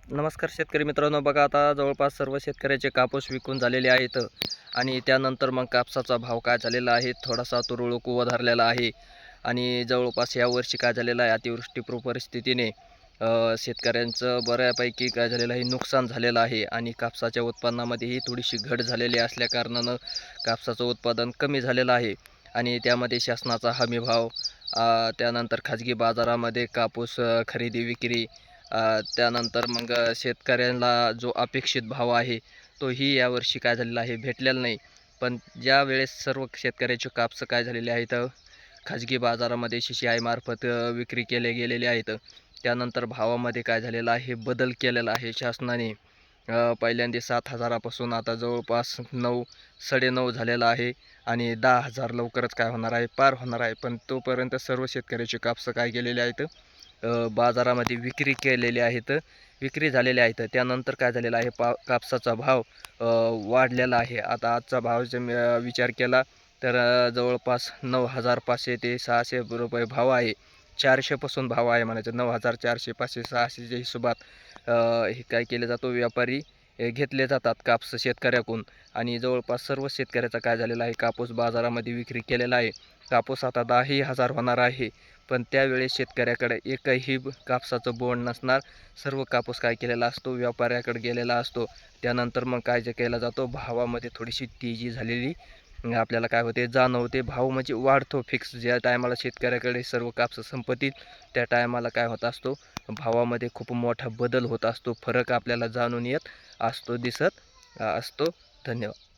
नमस्कार शेतकरी मित्रांनो, बघा आता जवळपास सर्व शेतकऱ्याचे कापूस विकून झालेले आहेत आणि त्यानंतर मग कापसाचा भाव काय झालेला आहे, थोडासा तुरळक वधारलेला आहे. आणि जवळपास यावर्षी काय झालेलं आहे, अतिवृष्टी परिस्थितीने शेतकऱ्यांचं बऱ्यापैकी काय झालेलं आहे, नुकसान झालेलं आहे आणि कापसाच्या उत्पन्नामध्येही थोडीशी घट झालेली असल्याकारणानं कापसाचं उत्पादन कमी झालेलं आहे. आणि त्यामध्ये शासनाचा हमीभाव, त्यानंतर खाजगी बाजारामध्ये कापूस खरेदी विक्री, त्यानंतर मग शेतकऱ्यांना जो अपेक्षित भाव आहे तोही यावर्षी काय झालेला आहे, भेटलेला नाही. पण ज्या वेळेस सर्व शेतकऱ्याचे कापसं काय झालेले आहेत, खाजगी बाजारामध्ये CCI मार्फत विक्री केले गेलेले आहेत. त्यानंतर भावामध्ये काय झालेलं आहे, बदल केलेला आहे शासनाने. पहिल्यांदा 7,000पासून आता जवळपास 9, 9.5 झालेला आहे आणि 10,000 लवकरच काय होणार आहे, पार होणार आहे. पण तोपर्यंत सर्व शेतकऱ्याचे कापसं काय गेलेले आहेत, बाजारामध्ये विक्री झालेले आहेत. त्यानंतर काय झालेलं आहे, कापसाचा भाव वाढलेला आहे. आता आजचा भाव जर विचार केला तर जवळपास 9,500 ते 600 रुपये भाव आहे. 400पासून भाव आहे म्हणायचं. 9,000, 400, 500, 600च्या हिशोबात हे काय केले जातो, व्यापारी घेतले जातात कापूस शेतकऱ्याकडून. आणि जवळपास सर्व शेतकऱ्याचा काय झालेला आहे, कापूस बाजारामध्ये विक्री केलेला आहे. कापूस आता 10,000 होणार आहे. पण त्यावेळेस शेतकऱ्याकडे एकही कापसाचं बोंड नसणार. सर्व कापूस काय केलेला असतो, व्यापाऱ्याकडे गेलेला असतो. त्यानंतर मग काय जे केला जातो, भावामध्ये थोडीशी तेजी झालेली आपल्याला काय होते, जाणवते. भाव म्हणजे वाढतो फिक्स. ज्या टायमाला शेतकऱ्याकडे सर्व कापसं संपतील त्या टायमाला काय होत असतो, भावामध्ये खूप मोठा बदल होत असतो. फरक आपल्याला जाणून येत असतो, दिसत असतो. धन्यवाद.